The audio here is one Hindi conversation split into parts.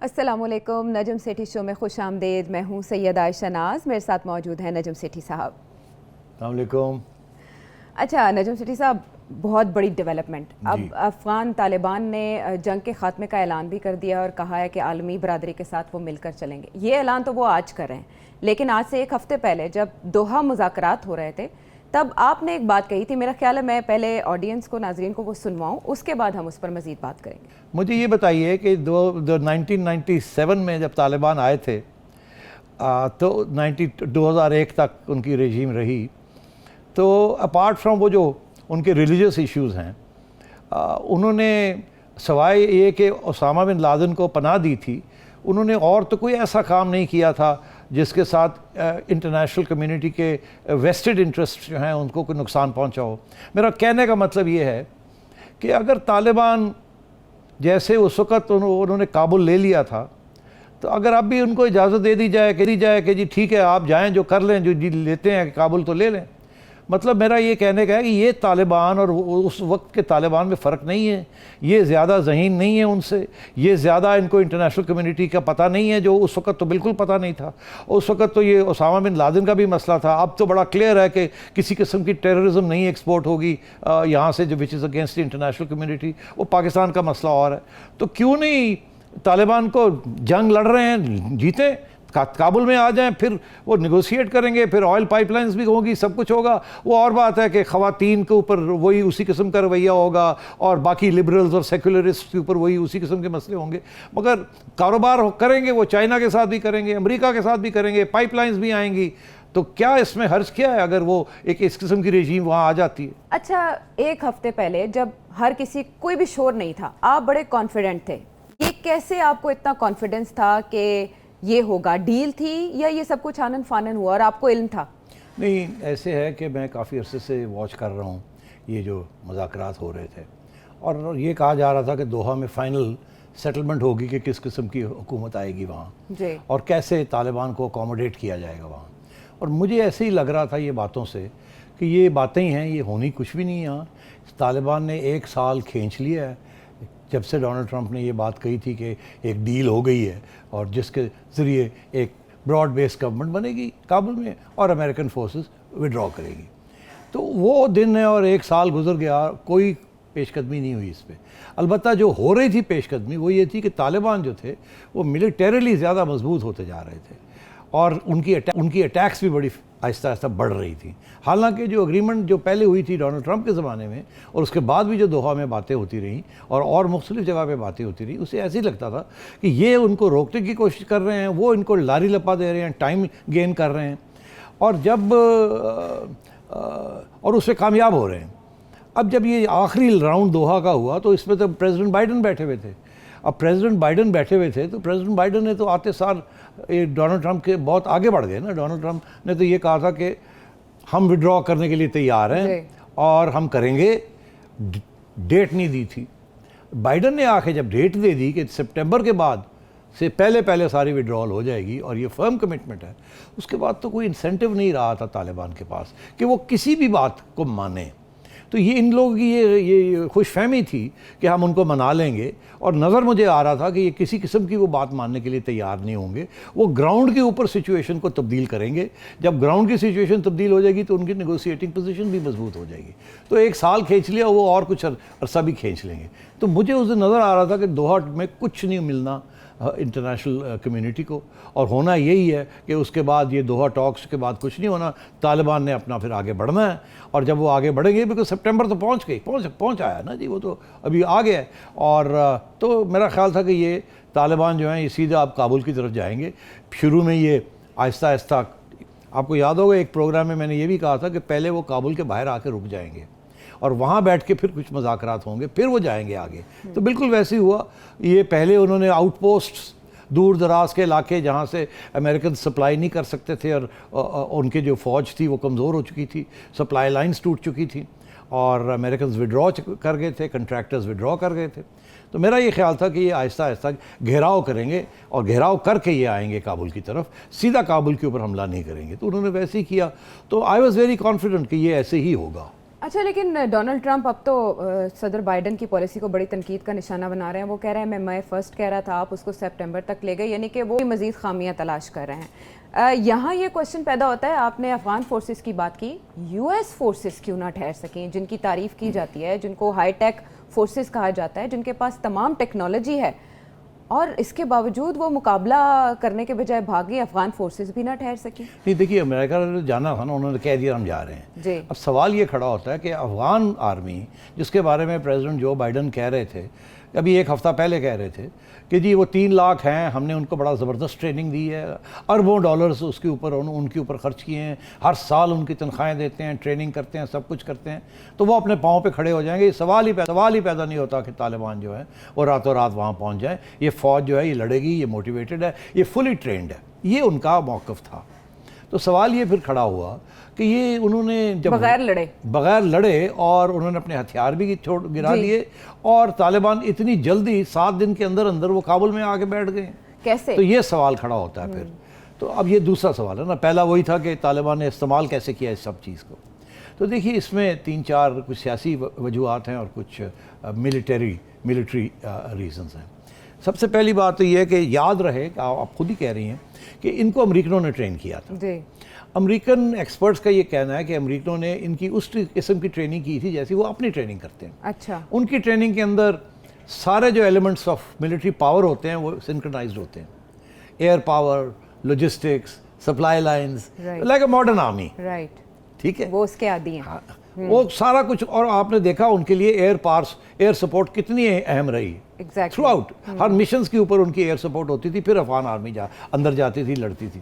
अस्सलामुअलैकुम, नजम सेठी शो में खुश आमदेद। मैं हूँ सैयद आयशा नाज, मेरे साथ मौजूद हैं नजम सेठी साहब। अस्सलामुअलैकुम। अच्छा नजम सेठी साहब, बहुत बड़ी डेवलपमेंट, अब अफ़गान तालिबान ने जंग के ख़ात्मे का ऐलान भी कर दिया और कहा है कि आलमी बरादरी के साथ वो मिलकर चलेंगे। ये ऐलान तो वो आज कर रहे हैं, लेकिन आज से एक हफ़्ते पहले जब दोहा मुज़ाकरात हो रहे थे तब आपने एक बात कही थी। मेरा ख्याल है मैं पहले ऑडियंस को, नाजरीन को वो सुनवाऊँ, उसके बाद हम उस पर मज़ीद बात करेंगे। मुझे ये बताइए कि 1997 में जब तालिबान आए थे तो 2001 तक उनकी रेजीम रही, तो अपार्ट फ्रॉम वो जो उनके रिलीजियस इश्यूज़ हैं, उन्होंने सवाए ये कि ओसामा बिन लादेन को पनाह दी थी, उन्होंने और तो कोई ऐसा काम नहीं किया था जिसके साथ इंटरनेशनल कम्युनिटी के वेस्टेड इंटरेस्ट जो हैं उनको कोई नुकसान पहुंचा हो। मेरा कहने का मतलब ये है कि अगर तालिबान जैसे उस वक़्त उन्होंने काबुल ले लिया था, तो अगर अब भी उनको इजाज़त दे दी जाए कि जी ठीक है आप जाएं, जो कर लें, जो जी लेते हैं काबुल तो ले लें। मतलब मेरा ये कहने का है कि ये तालिबान और उस वक्त के तालिबान में फ़र्क नहीं है, ये ज़्यादा ज़हीन नहीं है उनसे, ये ज़्यादा इनको इंटरनेशनल कम्युनिटी का पता नहीं है, जो उस वक्त तो बिल्कुल पता नहीं था। उस वक्त तो ये ओसामा बिन लादेन का भी मसला था। अब तो बड़ा क्लियर है कि किसी किस्म की टेररिज्म नहीं एक्सपोर्ट होगी यहाँ से, जो which is against the international community. वो पाकिस्तान का मसला और है। तो क्यों नहीं तालिबान को जंग लड़ रहे हैं, जीतें, काबुल में आ जाएं, फिर वो निगोशिएट करेंगे, फिर ऑयल पाइपलाइंस भी होंगी, सब कुछ होगा। वो और बात है कि ख़वातीन के ऊपर वही उसी किस्म का रवैया होगा और बाकी लिबरल्स और सेकुलरिस्ट के ऊपर वही उसी किस्म के मसले होंगे। मगर कारोबार करेंगे वो चाइना के साथ भी करेंगे, अमेरिका के साथ भी करेंगे, पाइपलाइंस भी आएंगी। तो क्या इसमें हर्ज क्या है अगर वो एक इस किस्म की रेजीम वहाँ आ जाती है। अच्छा, एक हफ्ते पहले जब हर किसी, कोई भी शोर नहीं था, आप बड़े कॉन्फिडेंट थे। ये कैसे आपको इतना कॉन्फिडेंस था कि ये होगा? डील थी या ये सब कुछ आनन फानन हुआ और आपको इल्म था? नहीं, ऐसे है कि मैं काफ़ी अरसे से वॉच कर रहा हूँ ये जो मुज़ाकरात हो रहे थे, और ये कहा जा रहा था कि दोहा में फ़ाइनल सेटलमेंट होगी कि किस किस्म की हुकूमत आएगी वहाँ और कैसे तालिबान को अकोमोडेट किया जाएगा वहाँ। और मुझे ऐसे ही लग रहा था ये बातों से कि ये बातें ही हैं, ये होनी कुछ भी नहीं है यहाँ। तालिबान ने 1 साल खींच लिया है जब से डोनाल्ड ट्रंप ने ये बात कही थी कि एक डील हो गई है और जिसके ज़रिए एक ब्रॉड बेस्ड गवर्नमेंट बनेगी काबुल में और अमेरिकन फोर्सेस विड्रॉ करेगी। तो वो दिन है और 1 साल गुजर गया, कोई पेशकदमी नहीं हुई इस पर। अलबत्ता जो हो रही थी पेशकदमी वो ये थी कि तालिबान जो थे वो मिलिटरीली ज़्यादा मजबूत होते जा रहे थे और उनकी अटैक्स भी बड़ी आहिस्ता आहिस्ता बढ़ रही थी। हालांकि जो एग्रीमेंट जो पहले हुई थी डोनाल्ड ट्रंप के ज़माने में और उसके बाद भी जो दोहा में बातें होती रहीं और मुख्तलिफ़ जगह पे बातें होती रहीं, उसे ऐसे ही लगता था कि ये उनको रोकने की कोशिश कर रहे हैं, वो इनको लारी लपा दे रहे हैं, टाइम गेन कर रहे हैं और जब और उससे कामयाब हो रहे हैं। अब जब ये आखिरी राउंड दोहा का हुआ तो इसमें तो प्रेसिडेंट बाइडन बैठे हुए थे। अब प्रेसिडेंट बाइडन बैठे हुए थे तो प्रेसिडेंट बाइडन ने तो आते सार ये डोनाल्ड ट्रंप के बहुत आगे बढ़ गए ना। डोनाल्ड ट्रंप ने तो ये कहा था कि हम विड्रॉ करने के लिए तैयार हैं और हम करेंगे, डेट नहीं दी थी। बाइडन ने आके जब डेट दे दी कि सितंबर के बाद से पहले सारी विड्रॉल हो जाएगी और ये फर्म कमिटमेंट है, उसके बाद तो कोई इंसेंटिव नहीं रहा था तालिबान के पास कि वो किसी भी बात को माने। तो ये इन लोगों की ये खुशफहमी थी कि हम उनको मना लेंगे और नज़र मुझे आ रहा था कि ये किसी किस्म की वो बात मानने के लिए तैयार नहीं होंगे। वो ग्राउंड के ऊपर सिचुएशन को तब्दील करेंगे। जब ग्राउंड की सिचुएशन तब्दील हो जाएगी तो उनकी नेगोशिएटिंग पोजीशन भी मजबूत हो जाएगी। तो 1 साल खींच लिया, वो और कुछ अरसा भी खींच लेंगे। तो मुझे उस दिन नज़र आ रहा था कि दोहा में कुछ नहीं मिलना इंटरनेशनल कम्युनिटी को, और होना यही है कि उसके बाद ये दोहा टॉक्स के बाद कुछ नहीं होना। तालिबान ने अपना फिर आगे बढ़ना है और जब वो आगे बढ़ेंगे, बिकॉज सितंबर तो पहुँच आया ना जी, वो तो अभी आ गया है। और तो मेरा ख्याल था कि ये तालिबान जो हैं ये सीधा अब काबुल की तरफ जाएंगे। शुरू में ये आहिस्ता आहिस्ता, आपको याद होगा एक प्रोग्राम में मैंने ये भी कहा था कि पहले वो काबुल के बाहर आके रुक जाएंगे और वहाँ बैठ के फिर कुछ मुज़ाकरात होंगे, फिर वो जाएंगे आगे। तो बिल्कुल वैसे ही हुआ। ये पहले उन्होंने आउटपोस्ट्स, दूर दराज के इलाके जहाँ से अमेरिकन सप्लाई नहीं कर सकते थे और उनके जो फ़ौज थी वो कमज़ोर हो चुकी थी, सप्लाई लाइन्स टूट चुकी थी और अमेरिकन विड्रॉ कर गए थे, कंट्रैक्टर्स विड्रॉ कर गए थे। तो मेरा ये ख्याल था कि ये आहिस्ता आहिस्ता घेराव करेंगे और घेराव करके ये आएंगे काबुल की तरफ, सीधा काबुल के ऊपर हमला नहीं करेंगे। तो उन्होंने वैसे ही किया। तो आई वॉज़ वेरी कॉन्फिडेंट कि ये ऐसे ही होगा। अच्छा, लेकिन डोनाल्ड ट्रंप अब तो सदर बाइडन की पॉलिसी को बड़ी तनकीद का निशाना बना रहे हैं। वो कह रहे हैं मैं मई फर्स्ट कह रहा था, आप उसको सितंबर तक ले गए, यानी कि वो मज़ीद खामियां तलाश कर रहे हैं। यहाँ ये क्वेश्चन पैदा होता है, आपने अफगान फोर्सेस की बात की, यूएस फोर्सेस क्यों ना ठहर सकें, जिनकी तारीफ़ की जाती है, जिनको हाईटेक फोर्सेस कहा जाता है, जिनके पास तमाम टेक्नोलॉजी है, और इसके बावजूद वो मुकाबला करने के बजाय भागी, अफगान फोर्सेस भी ना ठहर सकी। नहीं देखिए, अमेरिका ने जाना था ना, उन्होंने कह दिया हम जा रहे हैं जी। अब सवाल ये खड़ा होता है कि अफगान आर्मी, जिसके बारे में प्रेसिडेंट जो बाइडन कह रहे थे, अभी एक हफ़्ता पहले कह रहे थे कि जी वो 3 लाख हैं, हमने उनको बड़ा ज़बरदस्त ट्रेनिंग दी है, अरबों डॉलर्स उसके ऊपर उनके ऊपर खर्च किए हैं, हर साल उनकी तनख्वाहें देते हैं, ट्रेनिंग करते हैं, सब कुछ करते हैं, तो वो अपने पाँव पे खड़े हो जाएंगे। सवाल ही पैदा नहीं होता कि तालिबान जो है वो रातों रात वहाँ पहुँच जाए। ये फ़ौज जो है ये लड़ेगी, ये मोटिवेटेड है, ये फुली ट्रेंड है, ये उनका मौक़िफ़ था। तो सवाल ये फिर खड़ा हुआ कि ये उन्होंने जब बगैर लड़े और उन्होंने अपने हथियार भी गिरा दिए, और तालिबान इतनी जल्दी 7 दिन के अंदर अंदर वो काबुल में आके बैठ गए, कैसे? तो ये सवाल खड़ा होता है फिर। तो अब ये दूसरा सवाल है ना, पहला वही था कि तालिबान ने इस्तेमाल कैसे किया इस सब चीज़ को। तो देखिए, इसमें 3-4 कुछ सियासी वजूहात हैं और कुछ मिलिट्री रीजंस हैं। सबसे पहली बात तो ये है कि याद रहे, आप खुद ही कह रही हैं कि इनको अमेरिकनों ने ट्रेन किया था। अमेरिकन एक्सपर्ट्स का ये कहना है कि अमेरिकनों ने इनकी उस किस्म की ट्रेनिंग की थी जैसी वो अपनी ट्रेनिंग करते हैं। अच्छा। उनकी ट्रेनिंग के अंदर सारे जो एलिमेंट्स ऑफ मिलिट्री पावर होते हैं वो सिंक्रोनाइज्ड होते हैं, air power, logistics, supply lines, like a modern army. Right, ठीक है, वो उसके आदी हैं। हाँ, वो सारा कुछ। और आपने देखा उनके लिए एयर सपोर्ट कितनी अहम रही थ्रू आउट। हर मिशंस के ऊपर उनकी एयर सपोर्ट होती थी, फिर अफगान आर्मी अंदर जाती थी, लड़ती थी।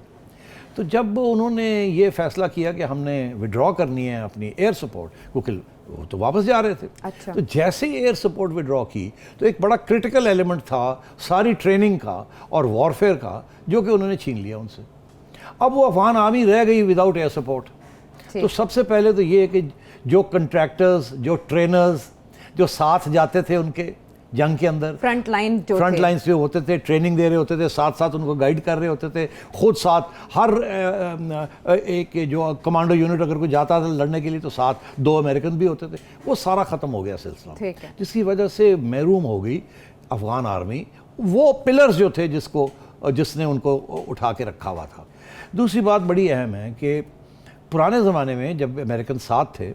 तो जब उन्होंने ये फैसला किया कि हमने विड्रॉ करनी है अपनी एयर सपोर्ट, क्योंकि वो तो वापस जा रहे थे। अच्छा। तो जैसे ही एयर सपोर्ट विड्रॉ की तो एक बड़ा क्रिटिकल एलिमेंट था सारी ट्रेनिंग का और वॉरफेयर का, जो कि उन्होंने छीन लिया उनसे। अब वो अफगान आर्मी रह गई विदाउट एयर सपोर्ट। तो सबसे पहले तो ये है कि जो कंट्रैक्टर्स, जो ट्रेनर्स, जो साथ जाते थे उनके जंग के अंदर, फ्रंट लाइन्स जो होते थे, ट्रेनिंग दे रहे होते थे, साथ साथ उनको गाइड कर रहे होते थे, खुद साथ हर एक जो कमांडो यूनिट अगर कोई जाता था लड़ने के लिए तो साथ 2 अमेरिकन भी होते थे। वो सारा ख़त्म हो गया सिलसिला, जिसकी वजह से महरूम हो गई अफगान आर्मी। वो पिलर्स जो थे जिसने उनको उठा के रखा हुआ था। दूसरी बात बड़ी अहम है कि पुराने ज़माने में जब अमेरिकन साथ थे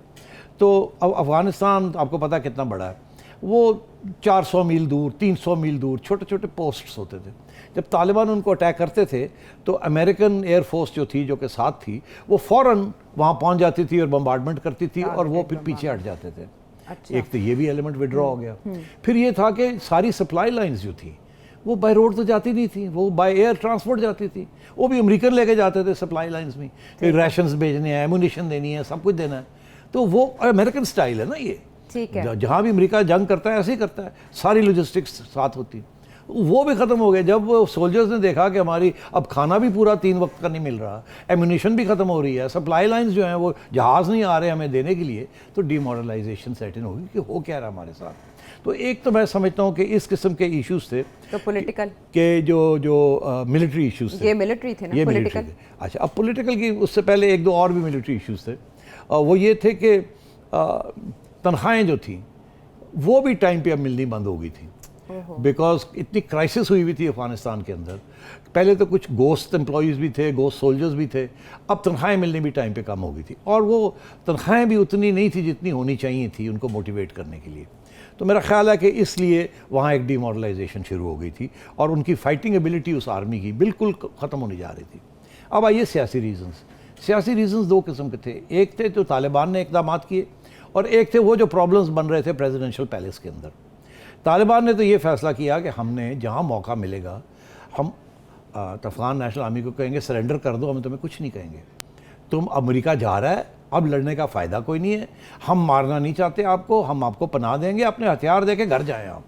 तो अब अफ़गानिस्तान आपको पता कितना बड़ा है, वो 400 मील दूर, 300 मील दूर छोटे छोटे पोस्ट्स होते थे। जब तालिबान उनको अटैक करते थे तो अमेरिकन एयरफोर्स जो थी, जो कि साथ थी, वो फ़ौरन वहाँ पहुँच जाती थी और बम्बार्डमेंट करती थी और वो फिर पीछे हट जाते थे। अच्छा। एक तो ये भी एलिमेंट विड्रॉ हो गया। फिर ये था कि सारी सप्लाई लाइन्स जो थी वो बाय रोड तो जाती नहीं थी, वो बाय एयर ट्रांसपोर्ट जाती थी। वो भी अमेरिकन लेके जाते थे सप्लाई लाइन्स में, राशंस भेजने हैं, एमुनिशन देनी है, सब कुछ देना है। तो वो अमेरिकन स्टाइल है ना ये, ठीक है। जहाँ भी अमेरिका जंग करता है ऐसे ही करता है, सारी लॉजिस्टिक्स साथ होती। वो भी ख़त्म हो गया जब सोल्जर्स ने देखा कि हमारी अब खाना भी पूरा 3 वक्त का नहीं मिल रहा, एमुनिशन भी ख़त्म हो रही है, सप्लाई लाइंस जो हैं वो जहाज़ नहीं आ रहे हमें देने के लिए, तो डीमोरलाइजेशन सेट इन होगी कि हो क्या रहा हमारे साथ। तो एक तो मैं समझता हूँ कि इस किस्म के इश्यूज थे, तो पॉलिटिकल के जो मिलिट्री इश्यूज थे, ये मिलिट्री थे ना, ये मिलिट्री थे। अच्छा, अब पॉलिटिकल की उससे पहले 1-2 और भी मिलिट्री इश्यूज थे। वो ये थे कि तनख्वाहें जो थी वो भी टाइम पे अब मिलनी बंद हो गई थी, बिकॉज इतनी क्राइसिस हुई थी अफगानिस्तान के अंदर। पहले तो कुछ गोश्त एम्प्लॉयज़ भी थे, गोश्त सोल्जर्स भी थे, अब तनख्वाहें मिलनी भी टाइम पे कम हो गई थी, और वो तनख्वाहें भी उतनी नहीं थी जितनी होनी चाहिए थी उनको मोटिवेट करने के लिए। तो मेरा ख्याल है कि इसलिए वहाँ एक डीमोरलाइजेशन शुरू हो गई थी और उनकी फ़ाइटिंग एबिलिटी उस आर्मी की बिल्कुल ख़त्म होने जा रही थी। अब आइए सियासी रीजंस। सियासी रीजंस 2 किस्म के थे, एक थे जो तालिबान ने इक़दामात किए और एक थे वो जो प्रॉब्लम्स बन रहे थे प्रेसिडेंशियल पैलेस के अंदर। तालिबान ने तो ये फ़ैसला किया कि हमने जहाँ मौका मिलेगा हम अफ़गान नेशनल आर्मी को कहेंगे सरेंडर कर दो, हम तुम्हें कुछ नहीं कहेंगे, तुम अमेरिका जा रहा है, अब लड़ने का फ़ायदा कोई नहीं है, हम मारना नहीं चाहते आपको, हम आपको पनाह देंगे, अपने हथियार दे के घर जाएँ आप।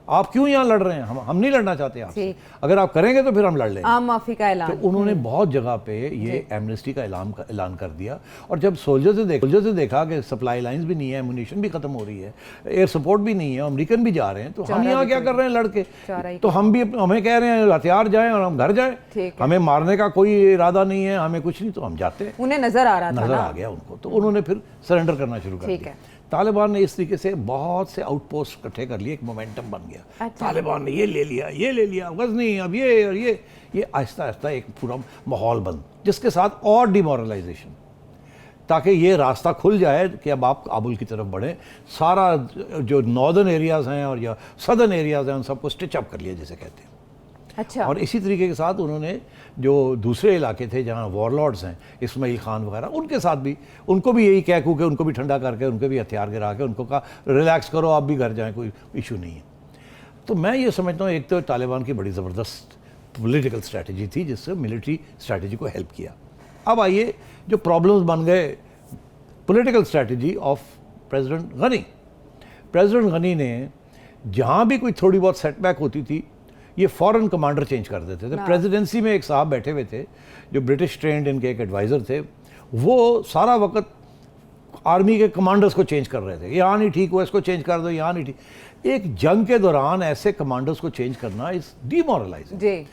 आप क्यों यहाँ लड़ रहे हैं, हम नहीं लड़ना चाहते आपसे, अगर आप करेंगे तो फिर हम लड़ लेंगे। आम माफी का ऐलान तो उन्होंने बहुत जगह पे ये एमनेस्टी का ऐलान कर दिया। और जब सोल्जर से देखा कि सप्लाई लाइंस भी नहीं है, एमुनिशन भी खत्म हो रही है, एयर सपोर्ट भी नहीं है, अमेरिकन भी जा रहे हैं, तो हम यहाँ क्या कर रहे हैं लड़के, तो हमें कह रहे हैं हथियार जाएं और हम घर जाएं, हमें मारने का कोई इरादा नहीं है, हमें कुछ नहीं, तो हम जाते हैं। उन्हें नजर आ गया उनको, तो उन्होंने फिर सरेंडर करना शुरू कर दिया। तालिबान ने इस तरीके से बहुत से आउटपोस्ट इकट्ठे कर लिए, एक मोमेंटम बन गया। तालिबान ने ये ले लिया गजनी, अब ये और ये आहिस्ता आहिस्ता एक पूरा माहौल बन, जिसके साथ और डिमोरलाइजेशन, ताकि ये रास्ता खुल जाए कि अब आप काबुल की तरफ बढ़ें। सारा जो नॉर्दर्न एरियाज़ हैं और या सदर्न एरियाज़ हैं उन सबको स्टिच अप कर लिया जिसे कहते हैं। अच्छा। और इसी तरीके के साथ उन्होंने जो दूसरे इलाके थे जहाँ वॉरलॉर्ड्स हैं, इस्माइल खान वगैरह, उनके साथ भी उनको भी यही कह कू के उनको भी ठंडा करके उनके भी हथियार गिरा के उनको कहा रिलैक्स करो, आप भी घर जाएं, कोई इशू नहीं है। तो मैं ये समझता हूँ एक तो तालिबान की बड़ी ज़बरदस्त पॉलिटिकल स्ट्रैटेजी थी जिससे मिलिट्री स्ट्रैटेजी को हेल्प किया। अब आइए जो प्रॉब्लम्स बन गए political strategy of president Ghani. President Ghani ने जहाँ भी कोई थोड़ी बहुत सेटबैक होती थी ये फॉरेन कमांडर चेंज कर देते थे। प्रेसिडेंसी में एक साहब बैठे हुए थे जो ब्रिटिश ट्रेंड इनके एक एडवाइज़र थे, वो सारा वक्त आर्मी के कमांडर्स को चेंज कर रहे थे, यहाँ नहीं ठीक हुआ इसको चेंज कर दो, यहाँ नहीं ठीक। एक जंग के दौरान ऐसे कमांडर्स को चेंज करना इज डीमोरलाइजिंग।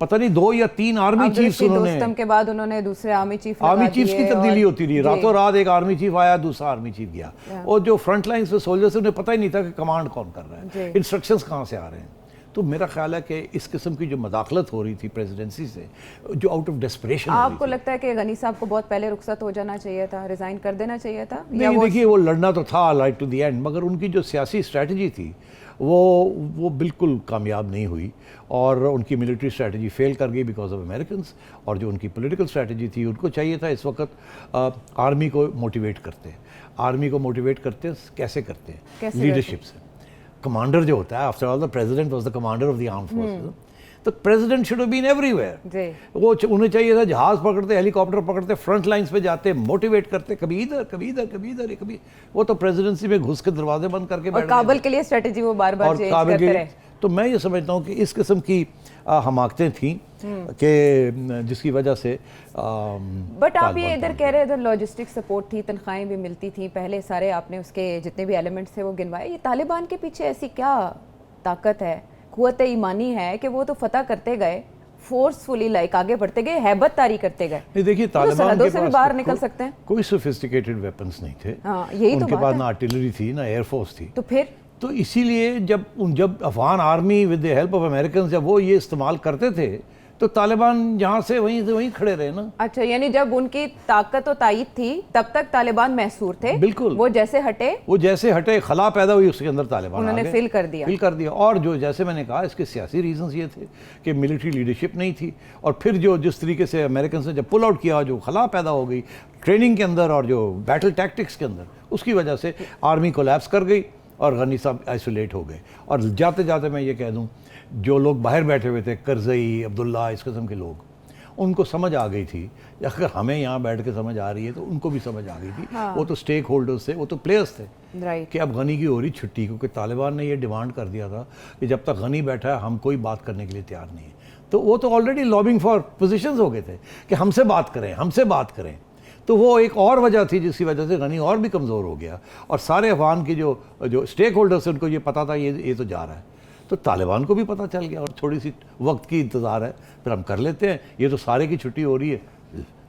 पता नहीं 2 या 3 आर्मी चीफ्स उन्होंने के बाद उन्होंने दूसरे आर्मी चीफ्स की तब्दीली होती रही, रातों रात एक आर्मी चीफ आया, दूसरा आर्मी चीफ गया, और जो फ्रंट लाइन्स पे सोल्जर्स उन्हें पता ही नहीं था कि कमांड कौन कर रहा है, इंस्ट्रक्शंस कहाँ से आ रहे हैं। तो मेरा ख्याल है कि इस किस्म की जो मदाखलत हो रही थी प्रेसिडेंसी से, जो आउट ऑफ डेस्परेशन, आपको लगता है कि गनी साहब को बहुत पहले रुखसत हो जाना चाहिए था, रिजाइन कर देना चाहिए था? नहीं, देखिए वो लड़ना तो था राइट टू द एंड, मगर उनकी जो सियासी स्ट्रैटेजी थी वो बिल्कुल कामयाब नहीं हुई और उनकी मिलिट्री स्ट्रैटेजी फेल कर गई बिकॉज ऑफ अमेरिकन्स। और जो उनकी पॉलिटिकल स्ट्रैटेजी थी, उनको चाहिए था इस वक्त आर्मी को मोटिवेट करते। आर्मी को मोटिवेट करते कैसे करते हैं? लीडरशिप से। कमांडर जो होता है, after all the president was the commander of the armed forces, तो president should have been everywhere. वो उन्हें चाहिए था जहाज पकड़ते, हेलीकॉप्टर पकड़ते, फ्रंट लाइंस पे जाते, मोटिवेट करते, कभी इधर कभी इधर कभी इधर कभी। वो तो प्रेसिडेंसी में घुस के दरवाजे बंद करके बैठ गए। काबुल के लिए स्ट्रेटजी वो बार बार चेंज करते रहे। तो मैं ये समझता हूँ कि इस किस्म की हमाकतें थीं कि जिसकी वजह से बट आप ये इधर कह रहे, इधर लॉजिस्टिक सपोर्ट थी, तनख्वाहें भी मिलती थी पहले, सारे आपने उसके जितने भी एलिमेंट्स थे वो गिनवाए। ये तालिबान के पीछे ऐसी क्या ताकत है, कुव्वत ईमानी है कि वो तो फतह करते गए, फोर्सफुली लाइक आगे बढ़ते गए, हैबत तारी करते गए? नहीं, देखिए तालिबान के से भी बाहर निकल सकते हैं, कोई सोफिस्टिकेटेड वेपन्स नहीं थे। यही उनके पास ना आर्टिलरी थी ना एयरफोर्स थी। तो इसीलिए जब Afghan army with the help of American जब वो ये इस्तेमाल करते थे तो तालिबान यहाँ से वहीं खड़े रहे ना। अच्छा, यानी जब उनकी ताकत और तायद थी तब तक तालिबान महसूर थे। बिल्कुल। वो जैसे हटे खला पैदा हुई, उसके अंदर तालिबान उन्होंने फिल कर दिया। और जो जैसे मैंने कहा इसके सियासी रीजंस ये थे कि मिलिट्री लीडरशिप नहीं थी, और फिर जो जिस तरीके से अमेरिकन ने जब पुल आउट किया, जो खला पैदा हो गई ट्रेनिंग के अंदर और जो बैटल टैक्टिक्स के अंदर, उसकी वजह से आर्मी कोलैप्स कर गई और गनी साहब आइसोलेट हो गए। और जाते जाते मैं ये कह दूं, जो लोग बाहर बैठे हुए थे, करजई, अब्दुल्ला, इस किस्म के लोग, उनको समझ आ गई थी, अगर हमें यहाँ बैठ के समझ आ रही है तो उनको भी समझ आ गई थी। वो तो स्टेक होल्डर्स थे, वो तो प्लेयर्स थे कि अब गनी की हो रही छुट्टी, क्योंकि तालिबान ने ये डिमांड कर दिया था कि जब तक गनी बैठा है हम कोई बात करने के लिए तैयार नहीं है। तो वो तो ऑलरेडी लॉबिंग फॉर पोजिशंस हो गए थे कि हमसे बात करें। तो वो एक और वजह थी जिसकी वजह से गनी और भी कमज़ोर हो गया, और सारे अफगान की जो स्टेक होल्डर्स हैं उनको ये पता था ये तो जा रहा है। तो तालिबान को भी पता चल गया और थोड़ी सी वक्त की इंतज़ार है, फिर हम कर लेते हैं, ये तो सारे की छुट्टी हो रही है।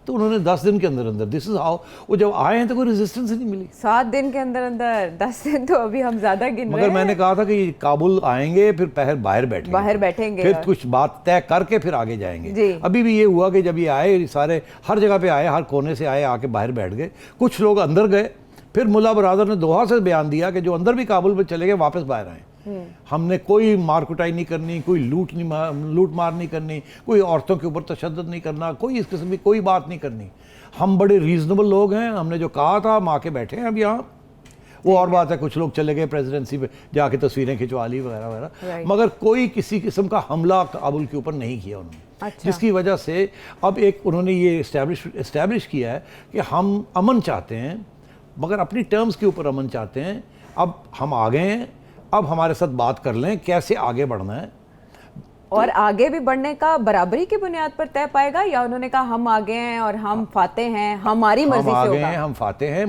तो उन्होंने 10 दिन के अंदर अंदर, दिस इज हाउ, वो जब आए हैं तो कोई रेजिस्टेंस ही नहीं मिली। 7 दिन के अंदर अंदर, 10 दिन तो अभी हम ज़्यादा गिन रहे हैं। मगर मैंने कहा था कि काबुल आएंगे, फिर बाहर बैठेंगे, फिर कुछ बात तय करके फिर आगे जाएंगे। अभी भी ये हुआ कि जब ये आए, सारे हर जगह पे आए, हर कोने से आए, आके बाहर बैठ गए, कुछ लोग अंदर गए, फिर मुल्ला बरादर ने दोहा से बयान दिया कि जो अंदर भी काबुल में चले गए वापस बाहर आए। हमने कोई मार कुटाई नहीं करनी, कोई लूट मार नहीं करनी, कोई औरतों के ऊपर तशद्दुद नहीं करना, कोई इस किस्म की कोई बात नहीं करनी। हम बड़े रीजनेबल लोग हैं, हमने जो कहा था हम आके बैठे हैं अब यहाँ। वो और बात है कुछ लोग चले गए प्रेसिडेंसी पे जाके तस्वीरें खिंचवा ली वगैरह वगैरह, मगर कोई किसी किस्म का हमला काबुल के ऊपर नहीं किया उन्होंने। अच्छा। जिसकी वजह से अब एक उन्होंने ये इस्टेब्लिश किया है कि हम अमन चाहते हैं, मगर अपनी टर्म्स के ऊपर अमन चाहते हैं। अब हम आ गए हैं, अब हमारे साथ बात कर लें कैसे आगे बढ़ना है। और आगे भी बढ़ने का बराबरी की बुनियाद पर तय पाएगा, या उन्होंने कहा हम आगे हैं और हम फाते हैं, हमारी मर्जी से आगे होगा? हैं, हम फाते हैं,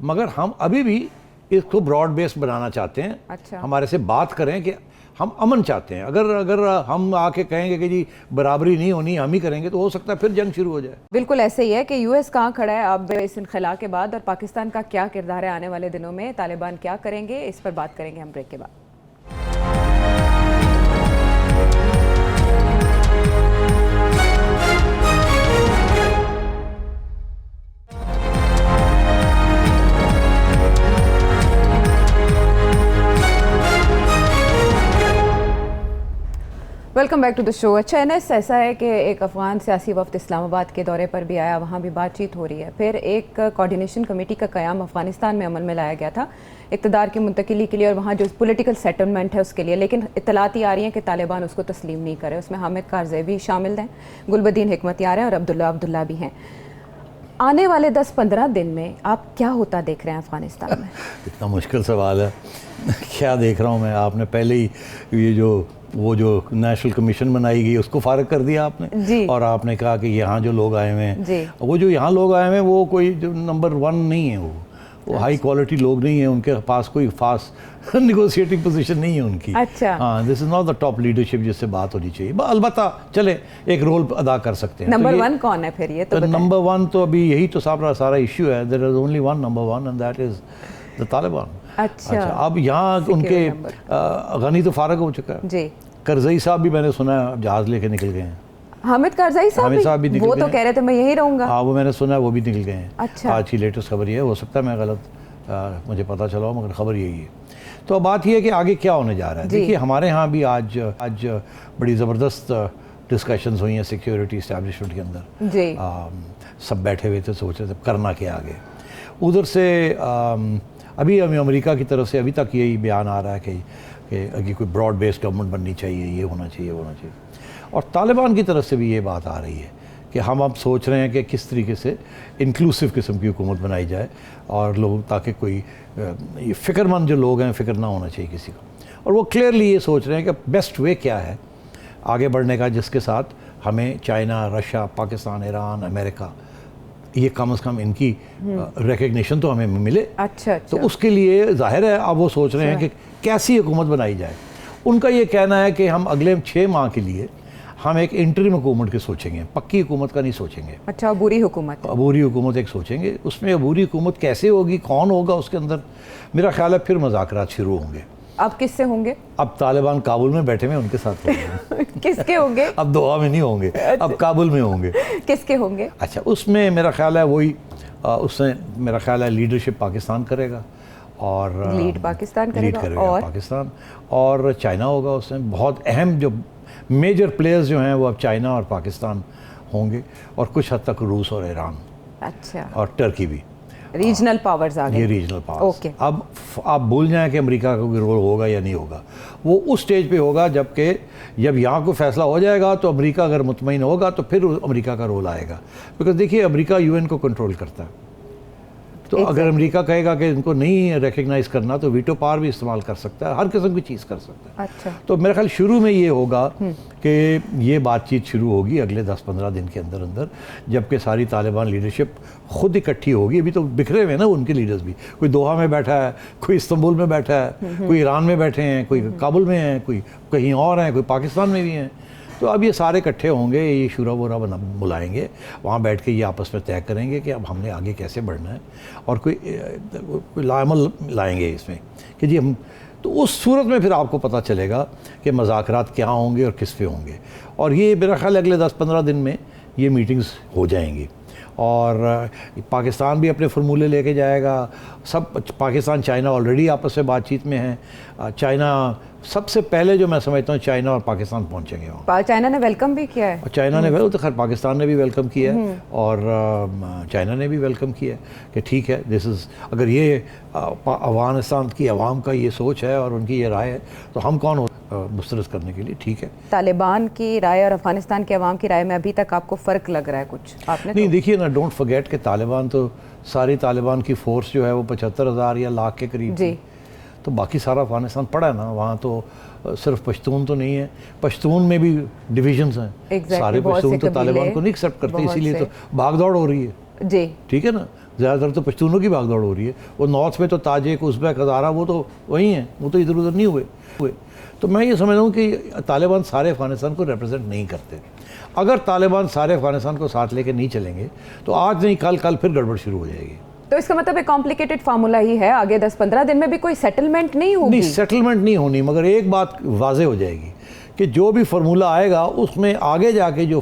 मगर हम अभी भी इसको ब्रॉड बेस बनाना चाहते हैं। अच्छा। हमारे से बात करें कि हम अमन चाहते हैं। अगर हम आके कहेंगे कि जी बराबरी नहीं होनी, हम ही करेंगे, तो हो सकता है फिर जंग शुरू हो जाए। बिल्कुल ऐसे ही है कि यूएस कहाँ खड़ा है अब इस इनखला के बाद, और पाकिस्तान का क्या किरदार है आने वाले दिनों में, तालिबान क्या करेंगे, इस पर बात करेंगे हम ब्रेक के बाद। Welcome back to the show. अच्छा एनएस, ऐसा है कि एक अफगान सियासी वफ्द इस्लामाबाद के दौरे पर भी आया, वहाँ भी बातचीत हो रही है। फिर एक कोऑर्डिनेशन कमेटी का क़याम अफगानिस्तान में अमल में लाया गया था इक़्तिदार की मुंतकिली के लिए और वहाँ जो पॉलिटिकल सेटलमेंट है उसके लिए, लेकिन इत्तलाती आ रही हैं कि तालिबान उसको तस्लीम नहीं करे। उसमें हामिद कारज़ई भी शामिल हैं, गुलबदीन हिकमतयार हैं और अब्दुल्ला भी हैं। आने वाले 10-15 दिन में आप क्या होता देख रहे हैं अफगानिस्तान में? इतना मुश्किल सवाल है। क्या देख रहा हूँ मैं? आपने पहले ही ये वो जो नेशनल कमीशन बनाई गई उसको फारग कर दिया आपने जी। और आपने कहा कि यहाँ जो लोग आए हुए हैं, वो जो यहाँ लोग आए हुए हैं वो कोई जो नंबर 1 नहीं है, वो हाई क्वालिटी लोग नहीं है, उनके पास कोई फास्ट निगोशिएटिंग पोजीशन नहीं है उनकी। अच्छा। हाँ, this is not the top leadership जिससे बात होनी चाहिए। अलबत्ता चले एक रोल अदा कर सकते हैं। नंबर 1 कौन है फिर? ये तो नंबर 1 तो अभी यही तो सारा इश्यू है। There is only one number 1 and that is the Taliban. अच्छा, अब यहाँ उनके गनी तो फारग हो चुका है जी। करजई साहब भी मैंने सुना है जहाज लेके निकल गए हैं। हामिद कारज़ई साहब भी वो तो कह रहे थे मैं यहीं रहूंगा। हाँ, वो मैंने सुना है, वो भी निकल गए हैं। अच्छा। आज की लेटेस्ट खबर ये है, हो सकता है मैं गलत मुझे पता चला हो, मगर खबर यही है। तो अब बात ये है कि आगे क्या होने जा रहा है। देखिए हमारे यहाँ भी आज बड़ी ज़बरदस्त डिस्कशंस हुई हैं सिक्योरिटी इस्टेब्लिशमेंट के अंदर जी। सब बैठे हुए थे, सोच रहे थे करना क्या आगे। उधर से अभी अमेरिका की तरफ से अभी तक यही बयान आ रहा है कि कोई ब्रॉड बेस्ड गवर्नमेंट बननी चाहिए, ये होना चाहिए, होना चाहिए। और तालिबान की तरफ से भी ये बात आ रही है कि हम अब सोच रहे हैं कि किस तरीके से इंक्लूसिव किस्म की हुकूमत बनाई जाए और लोग, ताकि कोई ये फ़िक्रमंद जो लोग हैं, फ़िक्र ना होना चाहिए किसी को। और वो क्लियरली ये सोच रहे हैं कि बेस्ट वे क्या है आगे बढ़ने का, जिसके साथ हमें China, Russia, Pakistan, Iran, America, ये कम से कम इनकी रिकग्निशन तो हमें मिले। अच्छा। तो उसके लिए जाहिर है अब वो सोच रहे हैं कि कैसी हुकूमत बनाई जाए। उनका ये कहना है कि हम अगले 6 माह के लिए हम एक इंटरिम हुकूमत के सोचेंगे, पक्की हुकूमत का नहीं सोचेंगे। अच्छा, अबूरी हुकूमत? अबूरी हुकूमत एक सोचेंगे। उसमें अबूरी हुकूमत कैसे होगी, कौन होगा उसके अंदर, मेरा ख्याल है फिर मुज़ाकरात शुरू होंगे। अब किससे होंगे? अब तालिबान काबुल में बैठे हुए उनके साथ होंगे। किसके होंगे? अब दोहा में नहीं होंगे, अब काबुल में होंगे। किसके होंगे? अच्छा, उसमें मेरा ख्याल है वही उसमें मेरा ख्याल है लीडरशिप पाकिस्तान करेगा और लीड पाकिस्तान करेगा और पाकिस्तान और चाइना होगा। उसमें बहुत अहम जो मेजर प्लेयर्स जो हैं वो अब चाइना और पाकिस्तान होंगे और कुछ हद तक रूस और ईरान। अच्छा। और टर्की भी। रीजनल पावर्स आ गए। ये रीजनल पावर्स। ओके। अब आप भूल जाएं कि अमेरिका का कोई रोल होगा या नहीं होगा। वो उस स्टेज पे होगा जब यहाँ कोई फैसला हो जाएगा तो अमेरिका अगर मुतमईन होगा तो फिर अमेरिका का रोल आएगा। बिकॉज देखिए अमेरिका यूएन को कंट्रोल करता है, तो अगर अमेरिका कहेगा कि इनको नहीं रिकग्नाइज करना तो वीटो पावर भी इस्तेमाल कर सकता है, हर किस्म की चीज़ कर सकता है। अच्छा। तो मेरा ख्याल शुरू में ये होगा कि ये बातचीत शुरू होगी अगले 10-15 दिन के अंदर अंदर, जबकि सारी तालिबान लीडरशिप खुद इकट्ठी होगी। अभी तो बिखरे हुए हैं ना उनके लीडर्स भी, कोई दोहा में बैठा है, कोई इस्तांबुल में बैठा है, कोई ईरान में बैठे हैं, कोई काबुल में हैं, कोई कहीं और हैं, कोई पाकिस्तान में भी हैं। तो अब ये सारे इकट्ठे होंगे, ये शूरा वूरा बुलाएंगे, वहाँ बैठ के ये आपस में तय करेंगे कि अब हमने आगे कैसे बढ़ना है और कोई लामल लाएंगे इसमें कि जी हम। तो उस सूरत में फिर आपको पता चलेगा कि मुज़ाकरात क्या होंगे और किस पे होंगे। और ये मेरा ख्याल अगले 10-15 दिन में ये मीटिंग्स हो जाएंगी और पाकिस्तान भी अपने फार्मूले लेके जाएगा। सब पाकिस्तान चाइना ऑलरेडी आपस में बातचीत में है। चाइना सबसे पहले जो मैं समझता हूँ चाइना और पाकिस्तान पहुँचेंगे वहाँ। चाइना ने वेलकम भी किया है। चाइना ने तो खैर पाकिस्तान ने भी वेलकम किया है और चाइना ने भी वेलकम किया है कि ठीक है दिस इज़, अगर ये अफगानिस्तान की आवाम का ये सोच है और उनकी ये राय है तो हम कौन हो मुस्तरद करने के लिए। ठीक है, तालिबान की राय और अफगानिस्तान के अवाम की राय में अभी तक आपको फ़र्क लग रहा है कुछ? आपने नहीं, देखिए ना, डोंट फॉरगेट कि तालिबान तो सारी तालिबान की फ़ोर्स जो है वो 75,000 या लाख के करीब जी। तो बाकी सारा अफगानिस्तान पड़ा है ना, वहाँ तो सिर्फ पश्तून तो नहीं है, पश्तून में भी डिविजन्स हैं। Exactly, सारे बहुत से पश्तून तो कबीले, तालिबान को नहीं एक्सेप्ट करते, बहुत इसीलिए से। तो भागदौड़ हो रही है। जी, ठीक है ना, ज़्यादातर तो पश्तूनों की भागदौड़ हो रही है। वो नॉर्थ में तो ताजिक, उज़्बेक, हज़ारा वो तो वही हैं, वो तो इधर उधर नहीं हुए। तो मैं ये समझता हूँ कि तालिबान सारे अफ़गानिस्तान को रिप्रेजेंट नहीं करते। अगर तालिबान सारे अफ़गानिस्तान को साथ लेके नहीं चलेंगे तो आज नहीं कल फिर गड़बड़ शुरू हो जाएगी। तो इसका मतलब एक कॉम्प्लिकेटेड फार्मूला ही है, आगे 10-15 दिन में भी कोई सेटलमेंट नहीं होगी। नहीं, सेटलमेंट नहीं होनी, मगर एक बात वाजे हो जाएगी कि जो भी फार्मूला आएगा उसमें आगे जाके जो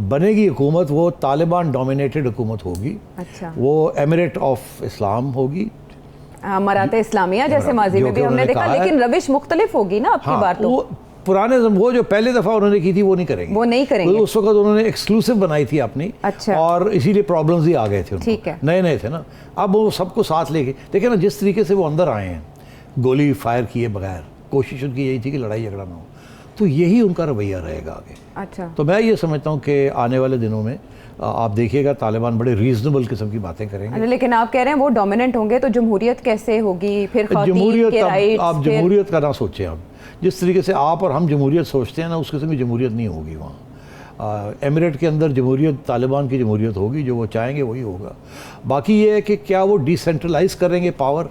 बनेगी हुकूमत वो तालिबान डोमिनेटेड हुकूमत होगी। अच्छा, वो एमिरेट ऑफ इस्लाम होगी, मराते इस्लामिया जैसे माजी जो में भी कि हमने उन्होंने देखा, कहा है। लेकिन रविश मुख्तलिफ होगी ना आपकी बार। तो वो पुराने वो जो पहले दफ़ा उन्होंने की थी वो नहीं करेंगे, वो नहीं करेंगे। उस वक्त उन्होंने एक्सक्लूसिव बनाई थी अपनी। अच्छा। और इसीलिए प्रॉब्लम्स ही आ गए थे उनको। ठीक है। नए नए थे ना, अब वो सबको साथ लेके देखिए ना, जिस तरीके से वो अंदर आए हैं गोली फायर किए बगैर, कोशिश उनकी यही थी कि लड़ाई झगड़ा ना हो, तो यही उनका रवैया रहेगा आगे। अच्छा, तो मैं ये समझता हूँ कि आने वाले दिनों में आप देखिएगा तालिबान बड़े रीजनेबल किस्म की बातें करेंगे। लेकिन आप कह रहे हैं वो डोमिनेंट होंगे तो जमहूरियत कैसे होगी फिर? जमहूरियत के राइट्स, आप जमहूरियत का ना सोचें। आप जिस तरीके से आप और हम जमहूरियत सोचते हैं ना, उस किस्म की जमहूरियत नहीं होगी वहाँ। एमिरेट के अंदर जमहूरियत तालिबान की जमहूरियत होगी, जो वो चाहेंगे वही होगा। बाकी ये है कि क्या वो डिसेंट्रलाइज करेंगे पावर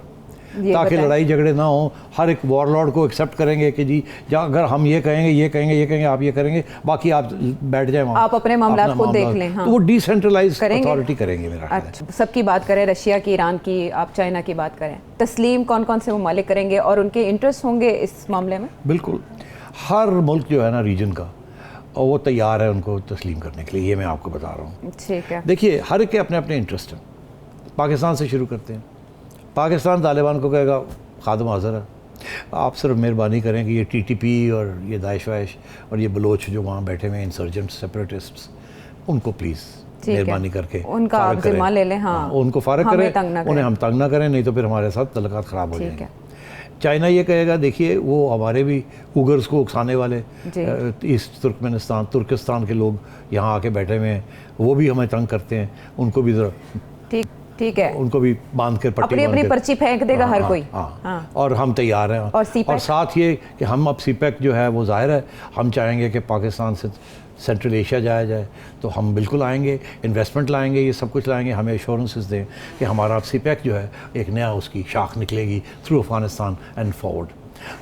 ताकि लड़ाई झगड़े ना हो, हर एक वॉरलॉर्ड को एक्सेप्ट करेंगे कि जी अगर हम ये कहेंगे आप ये करेंगे, बाकी आप बैठ जाए वहाँ, आप अपने मामलात खुद देख लें। हाँ। तो वो डिसेंट्रलाइज अथॉरिटी करेंगे मेरा ख्याल है। अच्छा, सबकी बात करें, रशिया की, ईरान की, आप चाइना की बात करें, तस्लीम कौन कौन से ममालिक करेंगे और उनके इंटरेस्ट होंगे इस मामले में? बिल्कुल, हर मुल्क जो है ना रीजन का, और वो तैयार है उनको तस्लीम करने के लिए, ये मैं आपको बता रहा हूँ। ठीक है। देखिए, हर एक के अपने अपने इंटरेस्ट हैं। पाकिस्तान से शुरू करते हैं। पाकिस्तान तालिबान को कहेगा खादम हाज़िर है, आप सिर्फ मेहरबानी करें कि ये टीटीपी और ये दाइश वाइश और ये बलोच जो वहाँ बैठे हुए इंसर्जेंट सेपरेटिस्ट्स, उनको प्लीज़ मेहरबानी करके उनका आप जिम्मा ले लें। हाँ, उनको फारग हमें करें, तंग ना उन्हें हम तंग ना करें, नहीं तो फिर हमारे साथ तल्लुकात ख़राब हो ठीक जाएंगे। है। चाइना ये कहेगा देखिए वो हमारे भी उगर्स को उकसाने वाले जी। ईस्ट तुर्किस्तान के लोग यहाँ आके बैठे हुए हैं, वो भी हमें तंग करते हैं, उनको भी ज़रा ठीक है, उनको भी बांध कर पट्टी अपनी पर्ची फेंक देगा हर कोई। हाँ। और हम तैयार हैं। और साथ ये कि हम अब सीपैक जो है वो ज़ाहिर है हम चाहेंगे कि पाकिस्तान से सेंट्रल एशिया जाया जाए, तो हम बिल्कुल आएंगे, इन्वेस्टमेंट लाएंगे, ये सब कुछ लाएंगे, हमें एश्योरेंसेस दें कि हमारा अब सीपैक जो है एक नया उसकी शाख निकलेगी through Afghanistan and forward.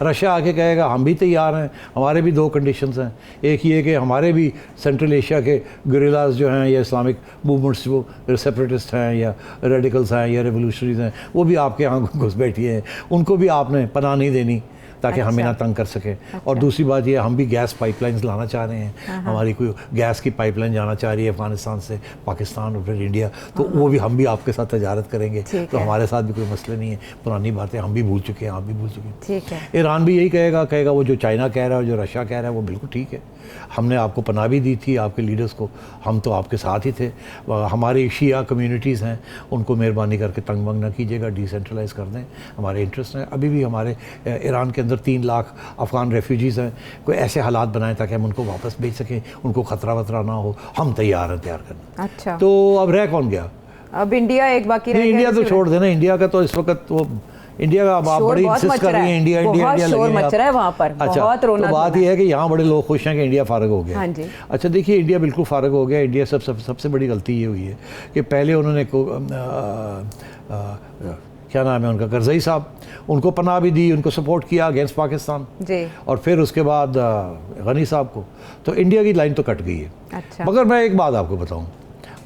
Russia आके कहेगा हम भी तैयार हैं, हमारे भी दो कंडीशंस हैं। एक ये कि हमारे भी सेंट्रल एशिया के गुरिल्लाज जो हैं या इस्लामिक मूवमेंट्स वो सेपरेटिस्ट हैं या रेडिकल्स हैं या रेवोल्यूशनरीज हैं, वो भी आपके यहाँ घुस बैठी हैं, उनको भी आपने पनाह नहीं देनी ताकि हमें ना तंग कर सकें। और दूसरी बात ये, हम भी गैस पाइपलाइंस लाना चाह रहे हैं, हमारी कोई गैस की पाइपलाइन जाना चाह रही है अफगानिस्तान से पाकिस्तान और फिर इंडिया, तो वो भी हम भी आपके साथ तजारत करेंगे, तो हमारे साथ भी कोई मसले नहीं है। पुरानी बातें हम भी भूल चुके हैं, आप भी भूल चुके हैं। ठीक है। ईरान भी यही कहेगा वो जो चाइना कह रहा है, जो रशिया कह रहा है, वो बिल्कुल ठीक है। हमने आपको पनाह भी दी थी, आपके लीडर्स को, हम तो आपके साथ ही थे। हमारी शिया कम्युनिटीज़ हैं, उनको मेहरबानी करके तंग वंग ना कीजिएगा, डिसेंट्रलाइज कर दें, हमारे इंटरेस्ट हैं। अभी भी हमारे ईरान के अंदर 3 लाख अफ़गान रेफ्यूजीज़ हैं, कोई ऐसे हालात बनाएं ताकि हम उनको वापस भेज सकें, उनको ख़तरा वतरा ना हो, हम तैयार हैं तैयार करने। अच्छा, तो अब रह कौन गया? अब इंडिया एक बाकी रह गया। इंडिया तो छोड़ देना, इंडिया का तो इस वक्त वो इंडिया का आप बड़ी इंसिस्ट कर रही हैं, इंडिया शोर मच रहा है वहाँ पर। अच्छा, बहुत तो बात यह है कि यहाँ बड़े लोग खुश हैं कि इंडिया फारग हो गया। हाँ जी। अच्छा देखिए, इंडिया बिल्कुल फारग हो गया। इंडिया सबसे बड़ी गलती ये हुई है कि पहले उन्होंने क्या नाम है उनका, करज़ई साहब, उनको पनाह भी दी, उनको सपोर्ट किया अगेंस्ट पाकिस्तान जी, और फिर उसके बाद गनी साहब को, तो इंडिया की लाइन तो कट गई है। अच्छा। मगर मैं एक बात आपको बताऊं,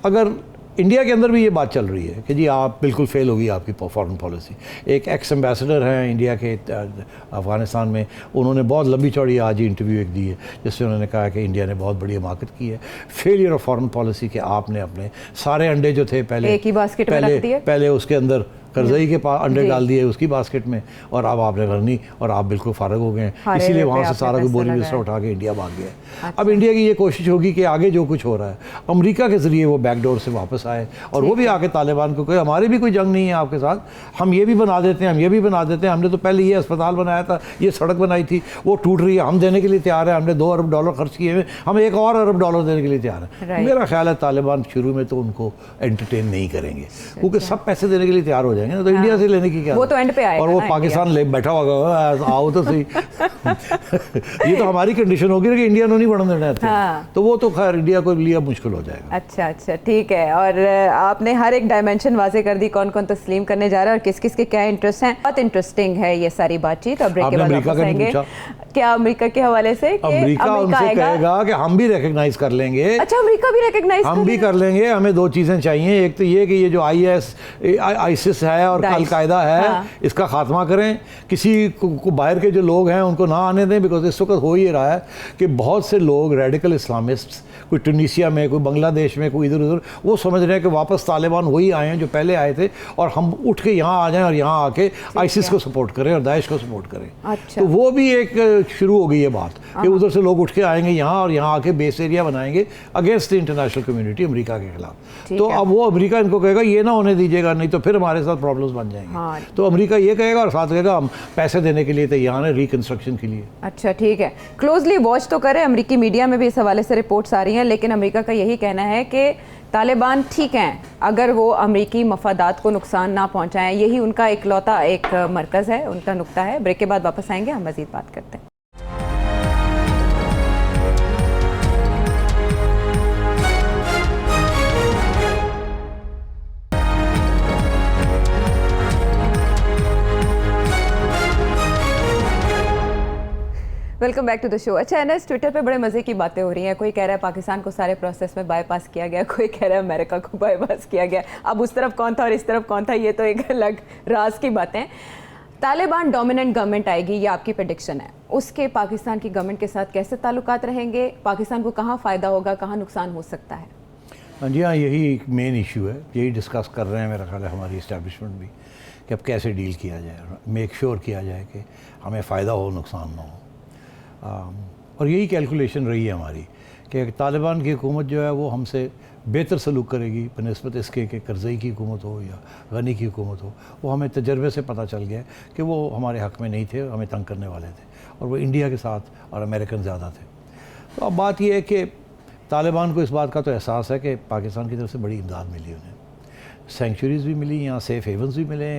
अगर इंडिया के अंदर भी ये बात चल रही है कि जी आप बिल्कुल फेल होगी आपकी फॉरेन पॉलिसी। एक एक्स एम्बेसडर हैं इंडिया के अफ़गानिस्तान में, उन्होंने बहुत लंबी चौड़ी आज ही इंटरव्यू एक दी है जिसमें उन्होंने कहा कि इंडिया ने बहुत बड़ी हिमाकत की है। फेलियर ऑफ फॉरेन पॉलिसी के आपने अपने सारे अंडे जो थे पहले एक ही बास्केट में रख दिए, पहले उसके अंदर करज़ई के पास अंडे डाल दिए उसकी बास्केट में, और अब आपने गनी और आप बिल्कुल फारग हो गए, इसीलिए वहाँ से सारा कोई बोरी बिस्तर उठा के इंडिया भाग गया। अच्छा। अब इंडिया की ये कोशिश होगी कि आगे जो कुछ हो रहा है अमेरिका के ज़रिए वो बैकडोर से वापस आए और वो भी आके तालिबान को कहे हमारी भी कोई जंग नहीं है आपके साथ, हम ये भी बना देते हैं, हम ये भी बना देते हैं, हमने तो पहले ये अस्पताल बनाया था, ये सड़क बनाई थी, वो टूट रही है, हम देने के लिए तैयार है, हमने $2 अरब खर्च किए हुए, हम $1 और अरब देने के लिए तैयार हैं। मेरा ख्याल है तालिबान शुरू में तो उनको एंटरटेन नहीं करेंगे, क्योंकि सब पैसे देने के लिए तैयार हो जाएंगे ना, तो इंडिया से लेने की क्या, वो तो एंड पे आएगा और वो ना पाकिस्तान ले बैठा होगा, आओ तो सही। ये तो हमारी कंडीशन होगी ना कि इंडिया ने नहीं बढ़ने देना है, हाँ। तो वो तो खैर इंडिया को लिया मुश्किल हो जाएगा। अच्छा अच्छा, ठीक है। और आपने हर एक डायमेंशन वाजे कर दी, कौन कौन तस्लीम करने जा रहा है और किस किस के क्या इंटरेस्ट हैं। बहुत इंटरेस्टिंग है ये सारी बातचीत। और ब्रेक के बाद वापस आएंगे। क्या अमेरिका के हवाले से? अमेरिका उनसे कहेगा कि हम भी रिकग्नाइज कर लेंगे। अच्छा, अमेरिका भी रिकग्नाइज हम भी कर लेंगे। हमें दो चीज़ें चाहिए, एक तो ये कि ये जो आईसिस है और अलकायदा है, हाँ। इसका खात्मा करें। किसी को बाहर के जो लोग हैं उनको ना आने दें, बिकॉज इस वक्त हो ही रहा है कि बहुत से लोग रेडिकल इस्लामिस्ट, कोई टूनीशिया में, कोई बांग्लादेश में, कोई इधर उधर, वो समझ रहे हैं कि वापस तालिबान वही आए हैं जो पहले आए थे, और हम उठ के यहाँ आ जाएं और यहाँ आके आईसिस को सपोर्ट करें और दाइश को सपोर्ट करें। अच्छा। तो वो भी एक शुरू हो गई है बात कि उधर से लोग उठ के आएंगे यहाँ और यहाँ आके बेस एरिया बनाएंगे against the international community America के खिलाफ। तो अब वो अमेरिका इनको कहेगा ये ना होने दीजिएगा, नहीं तो फिर हमारे साथ प्रॉब्लम्स बन जाएंगे। हाँ। तो अमेरिका ये कहेगा और साथ कहेगा हम पैसे देने के लिए तैयार हैं रिकंस्ट्रक्शन के लिए। अच्छा, ठीक है। क्लोजली वॉच तो करें। अमेरिकी मीडिया में भी इस हवाले से रिपोर्ट्स आ रही हैं, लेकिन अमेरिका का यही कहना है कि तालिबान ठीक हैं अगर वो अमेरिकी मफादात को नुकसान ना पहुंचाएं। यही उनका इकलौता एक मरकज़ है, उनका नुक्ता है। ब्रेक के बाद वापस आएंगे, हम मज़ीद बात करते हैं। Welcome back to the show. अच्छा एनएस, ट्विटर पे बड़े मज़े की बातें हो रही हैं। कोई कह रहा है पाकिस्तान को सारे प्रोसेस में बाईपास किया गया, कोई कह रहा है अमेरिका को बाईपास किया गया। अब उस तरफ कौन था और इस तरफ कौन था, ये तो एक अलग राज की बातें। तालिबान डोमिनेंट गवर्नमेंट आएगी, ये आपकी प्रेडिक्शन है। उसके पाकिस्तान की गवर्नमेंट के साथ कैसे ताल्लुकात रहेंगे? पाकिस्तान को कहाँ फ़ायदा होगा, कहाँ नुकसान हो सकता है? जी हाँ, यही एक मेन इशू है, यही डिस्कस कर रहे हैं मेरा ख्याल है हमारी इस्टेब्लिशमेंट भी, कि अब कैसे डील किया जाए, मेक श्योर किया जाए कि हमें फ़ायदा हो, नुकसान ना हो। और यही कैलकुलेशन रही है हमारी कि तालिबान की हुकूमत जो है वो हमसे बेहतर सलूक करेगी बनस्बत इसके कि करज़ई की हुकूमत हो या गनी की हुकूमत हो। वो हमें तजर्बे से पता चल गया कि वो हमारे हक़ में नहीं थे, हमें तंग करने वाले थे, और वो इंडिया के साथ और अमेरिकन ज़्यादा थे। तो अब बात यह है कि तालिबान को इस बात का तो एहसास है कि पाकिस्तान की तरफ से बड़ी इमदाद मिली उन्हें, सेंचुरीज़ भी मिली, यहाँ सेफ हेवन्स भी मिले,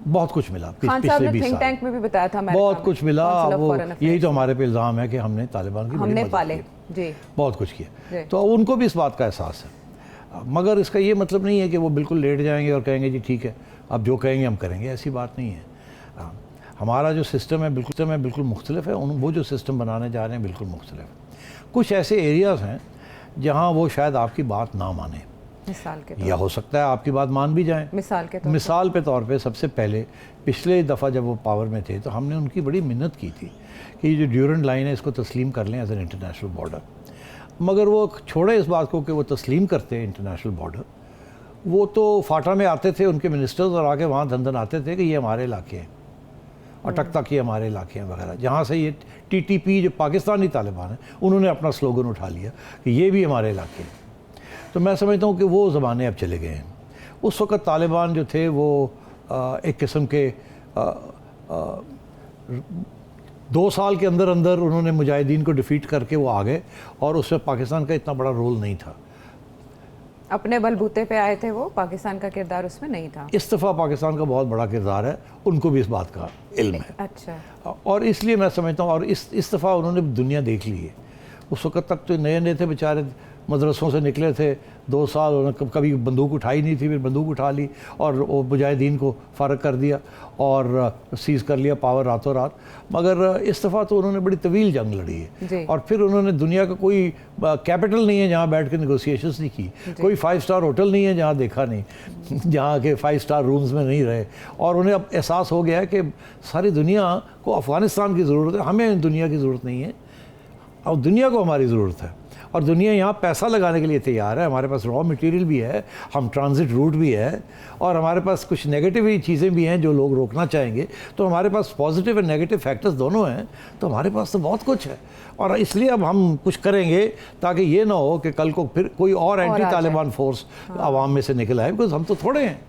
बहुत कुछ मिला। पिछले 20 साल टैंक में भी बताया था बहुत कुछ मिला। वो यही तो हमारे पे इल्ज़ाम है कि हमने तालिबान की हमने पाले जी बहुत कुछ किया, तो उनको भी इस बात का एहसास है। मगर इसका ये मतलब नहीं है कि वो बिल्कुल लेट जाएंगे और कहेंगे जी ठीक है अब जो कहेंगे हम करेंगे, ऐसी बात नहीं है। हमारा जो सिस्टम है बिल्कुल मुख्तलिफ है। वो जो सिस्टम बनाने जा रहे हैं बिल्कुल मुख्तलिफ है। कुछ ऐसे एरियाज़ हैं जहाँ वो शायद आपकी बात ना माने, मिसाल के या हो सकता है आपकी बात मान भी जाएं। मिसाल के तौर पे सबसे पहले पिछले दफ़ा जब वो पावर में थे तो हमने उनकी बड़ी मिन्नत की थी कि ये जो ड्यूरेंट लाइन है इसको तस्लीम कर लें एज एन इंटरनेशनल बॉर्डर। मगर वो छोड़े इस बात को कि वो तस्लीम करते हैं इंटरनेशनल बॉर्डर, वो तो फाटा में आते थे उनके मिनिस्टर्स और आके वहाँ धंधन आते थे कि ये हमारे इलाके हैं, अटक तक ये हमारे इलाके हैं वगैरह। जहाँ से ये TTP जो पाकिस्तानी तालिबान है उन्होंने अपना स्लोगन उठा लिया कि ये भी हमारे इलाके हैं। तो मैं समझता हूँ कि वो ज़माने अब चले गए हैं। उस वक़्त तालिबान जो थे वो एक किस्म के 2 साल के अंदर अंदर उन्होंने मुजाहिदीन को डिफीट करके वो आ गए, और उसमें पाकिस्तान का इतना बड़ा रोल नहीं था। अपने बलबूते पे आए थे वो, पाकिस्तान का किरदार उसमें नहीं था। इस दफ़ा पाकिस्तान का बहुत बड़ा किरदार है, उनको भी इस बात का इल्म है। अच्छा। और इसलिए मैं समझता हूँ, और इस दफ़ा उन्होंने दुनिया देख ली है। उस वक़्त तक तो नए नए थे बेचारे, मदरसों से निकले थे, 2 साल उन्होंने कभी बंदूक उठाई नहीं थी, फिर बंदूक उठा ली और वो मुजाहिदीन को फ़ारग कर दिया और सीज़ कर लिया पावर रातों रात। मगर इस दफ़ा तो उन्होंने बड़ी तवील जंग लड़ी है, और फिर उन्होंने दुनिया का कोई कैपिटल नहीं है जहाँ बैठ के नेगोशिएशंस नहीं की, कोई 5 स्टार होटल नहीं है जहाँ देखा नहीं, जहाँ के 5 स्टार रूम्स में नहीं रहे, और उन्हें अब एहसास हो गया है कि सारी दुनिया को अफ़गानिस्तान की ज़रूरत है, हमें दुनिया की ज़रूरत नहीं है, और दुनिया को हमारी ज़रूरत है। और दुनिया यहाँ पैसा लगाने के लिए तैयार है, हमारे पास रॉ मटेरियल भी है, हम ट्रांजिट रूट भी है, और हमारे पास कुछ नेगेटिव चीज़ें भी हैं जो लोग रोकना चाहेंगे। तो हमारे पास पॉजिटिव और नेगेटिव फैक्टर्स दोनों हैं, तो हमारे पास तो बहुत कुछ है। और इसलिए अब हम कुछ करेंगे ताकि ये ना हो कि कल को फिर कोई और एंटी तालिबान फोर्स आवाम में से निकल आए, बिकॉज हम तो थोड़े हैं।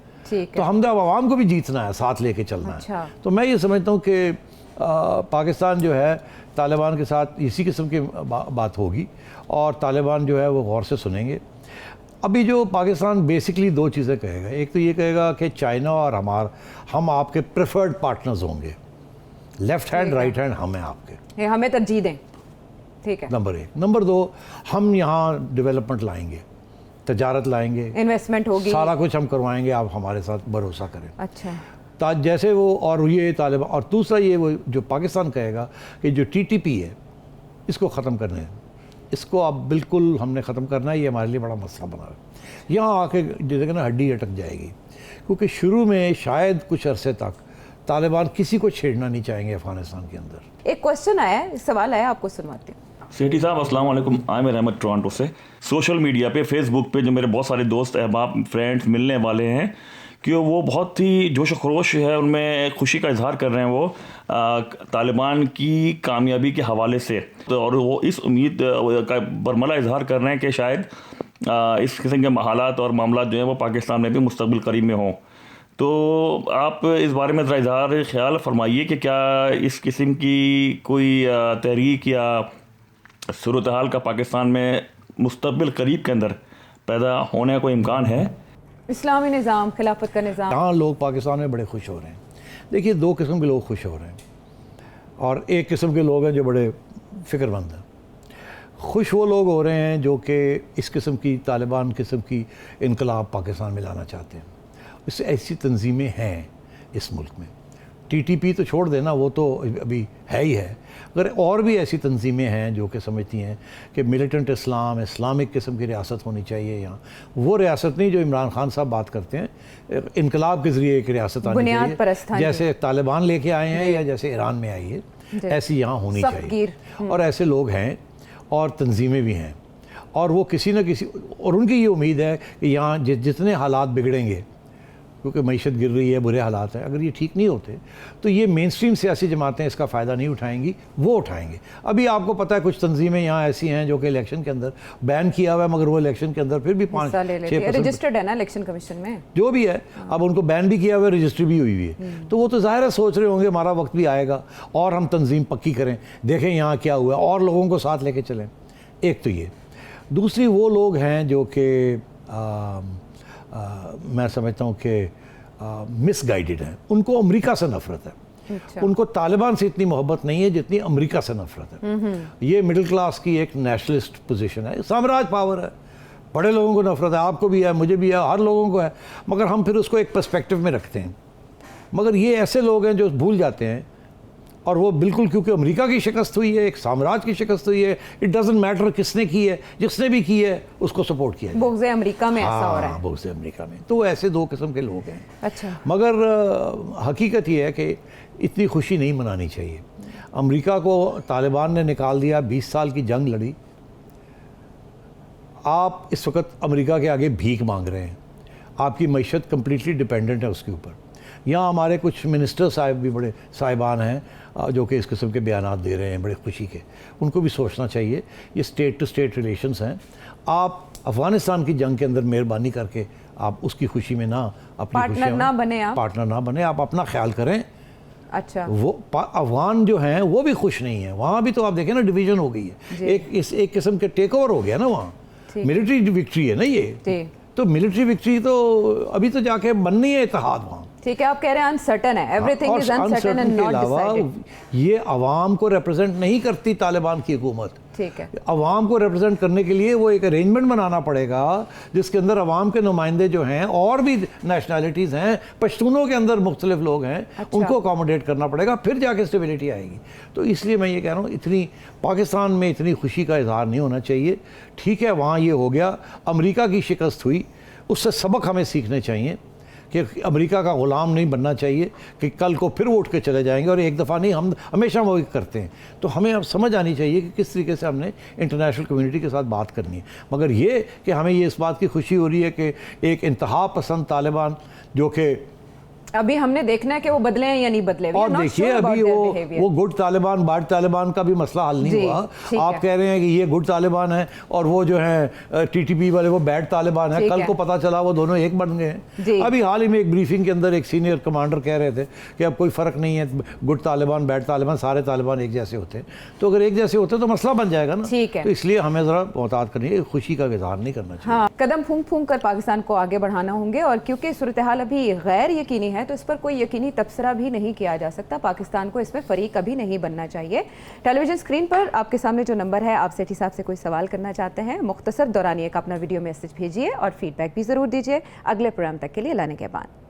तो हमने अब आवाम को भी जीतना है, साथ लेके चलना है। तो मैं ये समझता हूँ कि पाकिस्तान जो है तालिबान के साथ इसी किस्म की बात होगी, और तालिबान जो है वो गौर से सुनेंगे। अभी जो पाकिस्तान बेसिकली दो चीज़ें कहेगा, एक तो ये कहेगा कि चाइना और हम आपके प्रेफर्ड पार्टनर्स होंगे, लेफ्ट हैंड राइट हैंड हम हैं आपके, ये हमें तरजीह दें, ठीक है, नंबर एक। नंबर दो, हम यहाँ डेवलपमेंट लाएंगे, तजारत लाएंगे, इन्वेस्टमेंट होगी, सारा कुछ हम करवाएंगे, आप हमारे साथ भरोसा करें। अच्छा, जैसे वो, और ये तालिबान, और दूसरा ये वो जो पाकिस्तान कहेगा कि जो TTP है इसको ख़त्म करना है, इसको अब बिल्कुल हमने ख़त्म करना है, ये हमारे लिए बड़ा मसला बना है। यहाँ आके जैसे ना हड्डी अटक जाएगी, क्योंकि शुरू में शायद कुछ अरसे तक तालिबान किसी को छेड़ना नहीं चाहेंगे अफ़गानिस्तान के अंदर। एक क्वेश्चन आया, सवाल आया, आपको सुनवाती हूँ। सेठी साहब अस्सलाम वालेकुम, आमिर अहमद टोरंटो से। सोशल मीडिया पे, फेसबुक पे जो मेरे बहुत सारे दोस्त, अहबाब, फ्रेंड्स मिलने वाले हैं कि वो बहुत ही जोश व खरोश है, उनमें खुशी का इजहार कर रहे हैं वो तालिबान की कामयाबी के हवाले से, तो और वो इस उम्मीद का बरमला इजहार कर रहे हैं कि शायद इस किस्म के हालात और मामला जो हैं वो पाकिस्तान में भी मुस्तकबिल करीब में हों। तो आप इस बारे में ज़रा इजहार ख्याल फरमाइए कि क्या इस किस्म की कोई तहरीक या सूरत हाल का पाकिस्तान में मुस्तकबिल करीब के अंदर पैदा होने का कोई इम्कान है? इस्लामी निज़ाम, खिलाफत का निज़ाम, यहाँ लोग पाकिस्तान में बड़े खुश हो रहे हैं। देखिए, दो किस्म के लोग खुश हो रहे हैं और एक किस्म के लोग हैं जो बड़े फ़िक्रमंद हैं। खुश वो लोग हो रहे हैं जो कि इस किस्म की तालिबान किस्म की इनकलाब पाकिस्तान में लाना चाहते हैं। इससे ऐसी तंजीमें हैं इस मुल्क में, TTP तो छोड़ देना, वो तो अभी है ही है, अगर और भी ऐसी तंजीमें हैं जो कि समझती हैं कि मिलिटेंट इस्लामिक किस्म की रियासत होनी चाहिए यहाँ, वो रियासत नहीं जो इमरान खान साहब बात करते हैं, इनकलाब के ज़रिए एक रियासत आनी चाहिए, जैसे तालिबान लेके आए हैं या जैसे ईरान में आई है, ऐसी यहाँ होनी चाहिए। और ऐसे लोग हैं और तंजीमें भी हैं, और वो किसी न किसी, और उनकी ये उम्मीद है कि यहाँ जितने हालात बिगड़ेंगे, क्योंकि मईशत गिर रही है, बुरे हालात हैं, अगर ये ठीक नहीं होते तो ये मेन स्ट्रीम सियासी जमातें इसका फ़ायदा नहीं उठाएंगी, वो उठाएंगे। अभी आपको पता है कुछ तंजीमें यहाँ ऐसी हैं जो कि इलेक्शन के अंदर बैन किया हुआ है, मगर वो इलेक्शन के अंदर फिर भी 5-6% रजिस्टर्ड है ना इलेक्शन कमीशन में, जो भी है, अब उनको बैन भी किया हुआ है, रजिस्ट्री भी हुई है, तो वो तो ज़ाहिर है सोच रहे होंगे हमारा वक्त भी आएगा और हम तंजीम पक्की करें, देखें यहाँ क्या हुआ और लोगों को साथ लेके चलें। एक तो ये, दूसरी वो लोग हैं जो कि मैं समझता हूँ कि मिसगाइडेड हैं, उनको अमेरिका से नफ़रत है। अच्छा। उनको तालिबान से इतनी मोहब्बत नहीं है जितनी अमेरिका से नफ़रत है। ये मिडिल क्लास की एक नेशनलिस्ट पोजीशन है, साम्राज्य पावर है, बड़े लोगों को नफ़रत है, आपको भी है, मुझे भी है, हर लोगों को है, मगर हम फिर उसको एक पर्सपेक्टिव में रखते हैं। मगर ये ऐसे लोग हैं जो भूल जाते हैं, और वो बिल्कुल, क्योंकि अमेरिका की शिकस्त हुई है, एक साम्राज्य की शिकस्त हुई है, इट डजंट मैटर किसने की है, जिसने भी की है उसको सपोर्ट किया है। बुग़्ज़ अमेरिका में ऐसा हो रहा है, बुग़्ज़ अमेरिका में, तो ऐसे दो किस्म के लोग हैं। अच्छा। मगर हकीकत ये है कि इतनी खुशी नहीं मनानी चाहिए। अमेरिका को तालिबान ने निकाल दिया, 20 साल की जंग लड़ी, आप इस वक्त अमेरिका के आगे भीख मांग रहे हैं, आपकी मईशत कम्प्लीटली डिपेंडेंट है उसके ऊपर। यहाँ हमारे कुछ मिनिस्टर साहब भी बड़े साहिबान हैं जो कि इस किस्म के बयानात दे रहे हैं बड़े खुशी के, उनको भी सोचना चाहिए। ये स्टेट टू स्टेट रिलेशंस हैं, आप अफ़गानिस्तान की जंग के अंदर मेहरबानी करके आप उसकी खुशी में ना अपनी पार्टनर ना बने, आप अपना ख्याल करें। अच्छा, वो अफ़गान जो हैं वो भी खुश नहीं है, वहाँ भी तो आप देखें ना डिवीज़न हो गई है, एक किस्म के टेक ओवर हो गया ना, वहाँ मिलिट्री विक्ट्री है ना ये, तो मिलिट्री विक्ट्री तो अभी तो जाके बननी है इत्तेहाद वहाँ। ठीक है, आप कह रहे हैं अनसर्टन है, everything is uncertain and not decided. ये अवाम को रिप्रेजेंट नहीं करती तालिबान की हुकूमत, ठीक है, अवाम को रिप्रेजेंट करने के लिए वो एक अरेंजमेंट बनाना पड़ेगा जिसके अंदर अवाम के नुमाइंदे जो हैं और भी नेशनैलिटीज़ हैं, पश्तूनों के अंदर मुख्तलिफ लोग हैं, अच्छा। उनको अकोमोडेट करना पड़ेगा, फिर जाके स्टेबिलिटी आएगी। तो इसलिए मैं ये कह रहा हूँ, इतनी पाकिस्तान में इतनी खुशी का इजहार नहीं होना चाहिए। ठीक है, वहाँ ये हो गया, अमेरिका की शिकस्त हुई, उससे सबक हमें सीखने चाहिए कि अमेरिका का ग़ुलाम नहीं बनना चाहिए कि कल को फिर वो उठ के चले जाएंगे, और एक दफ़ा नहीं, हम हमेशा वो करते हैं। तो हमें अब समझ आनी चाहिए कि किस तरीके से हमने इंटरनेशनल कम्युनिटी के साथ बात करनी है। मगर ये कि हमें ये इस बात की खुशी हो रही है कि एक इंतहा पसंद तालिबान जो कि अभी हमने देखना है कि वो बदले हैं या नहीं बदले। और देखिए अभी वो गुड तालिबान बैड तालिबान का भी मसला हल नहीं हुआ। आप कह रहे हैं कि ये गुड तालिबान है और वो जो है टीटीपी वाले वो बैड तालिबान है, कल को पता चला वो दोनों एक बन गए हैं। अभी हाल ही में एक ब्रीफिंग के अंदर एक सीनियर कमांडर कह रहे थे कि अब कोई फ़र्क नहीं है, गुड तालिबान बैड तालिबान सारे तालिबान एक जैसे होते हैं। तो अगर एक जैसे होते तो मसला बन जाएगा ना। तो इसलिए हमें ज़रा मोहतात करनी है, खुशी का इज़हार नहीं करना चाहिए। हाँ, कदम फूंक फूंक कर पाकिस्तान को आगे बढ़ाना होंगे। और क्योंकि सूरत हाल अभी गैर यकीनी है तो इस पर कोई यकीनी तबसरा भी नहीं किया जा सकता। पाकिस्तान को इसमें फरीक कभी नहीं बनना चाहिए। टेलीविजन स्क्रीन पर आपके सामने जो नंबर है, आप सेठी साहब से कोई सवाल करना चाहते हैं, मुख्तसर दौरानिए का अपना वीडियो मैसेज भेजिए और फीडबैक भी ज़रूर दीजिए। अगले प्रोग्राम तक के लिए अल्लाह ने के बाद।